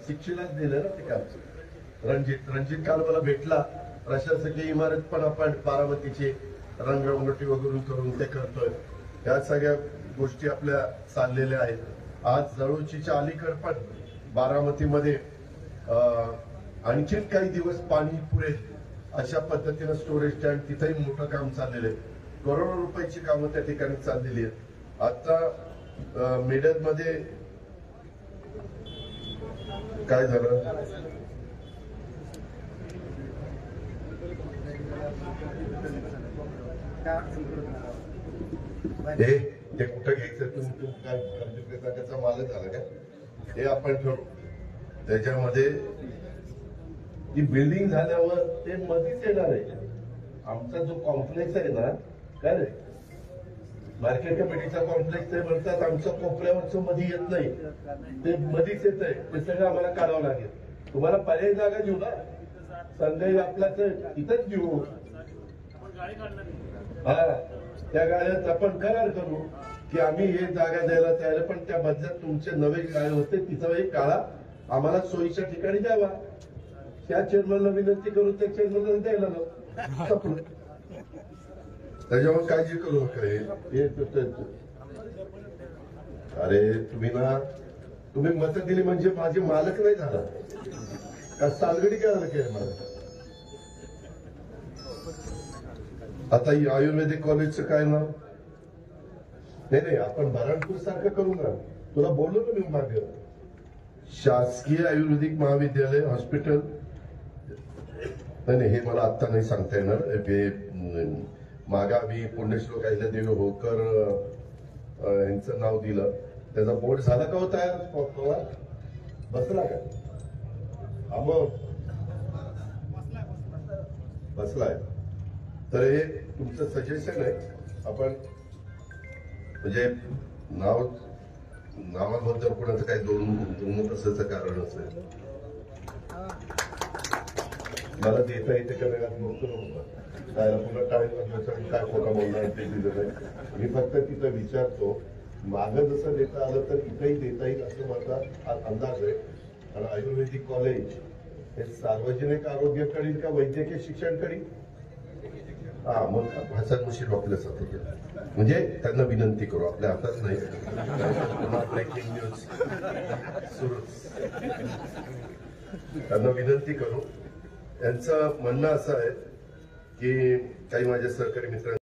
शिक्षणात दिलं ना ते काम. रणजित काल मला भेटला. प्रशासकीय इमारत पण आपण बारामतीची रंगरंगोटी वगैरे करून ते करतोय. या सगळ्या गोष्टी आपल्या चाललेल्या आहेत. आज जळोचीच्या अलीकडे पण बारामतीमध्ये आणखीन काही दिवस पाणी पुरेल अशा पद्धतीनं स्टोरेज टँक तिथेही मोठं काम चाललेलं आहे. करोडो रुपयाची कामं त्या ठिकाणी चाललेली आहेत. आता मेडलमध्ये काय झालं, हे कुठं घ्यायचं, तुम्ही काय त्याचा मालक झाला का हे आपण ठरवू. त्याच्यामध्ये ती बिल्डिंग झाल्यावर ते मध्येच येणार आहे. आमचा जो कॉम्प्लेक्स आहे ना, काय रे मार्केट कमिटीचा कॉम्प्लेक्स ते म्हणतात आमच्या कोपऱ्यावरचं मध्ये येत नाही, ते मध्येच येत आहे. ते सगळं आम्हाला काढावं लागेल. तुम्हाला पर्याय जागा देऊ ना, संघही आपल्याच इथंच घेऊ. हा, त्या गाड्यात आपण करार करू की आम्ही हे जागा द्यायला तयार, पण त्या बदल्यात तुमचे नवे गाळे होते तिचा एक काळा आम्हाला सोयीच्या ठिकाणी द्यावा. त्या चेअरमनला विनंती करू, त्या चेअरमनला द्यायला नको. त्याच्यावर काळजी करू नका. अरे तुम्ही मत दिली म्हणजे माझे मालक नाही झाला का, सालगडी काय झालं काय मला. आता आयुर्वेदिक कॉलेजचं काय नाव, नाही आपण बऱ्हाणपूर सारखं करू ना. तुला बोललो ना मी मागे, शासकीय आयुर्वेदिक महाविद्यालय हॉस्पिटल. नाही हे मला आता नाही सांगता येणार. मागा मी पुण्यश्लोक अहिल्यादेवी होळकर यांचं नाव दिलं, त्याचा बोर्ड झाला का हो तयार, बसला का. हा मग बसलाय. तर हे तुमचं सजेशन आहे. आपण म्हणजे नावाबद्दल कोणाचं काही दोन असायचं कारण असेल. मला देता येते का नाही बघतो नको त्याला पुन्हा टाळी काय खोटा बोलणार ते दिलं नाही. मी फक्त तिथं विचारतो, मागं जसं देता आलं तर इथंही देता येईल असं माझा अंदाज आहे. आणि आयुर्वेदिक कॉलेज हे सार्वजनिक आरोग्य करील का वैद्यकीय शिक्षण करील. हा मग भाषांशी डॉक्टरसाठी म्हणजे त्यांना विनंती करू, आपल्या हातात नाही. ब्रेकिंग न्यूज सुरू, त्यांना विनंती करू. यांचं म्हणणं असं आहे की काही माझ्या सहकारी मित्रांनी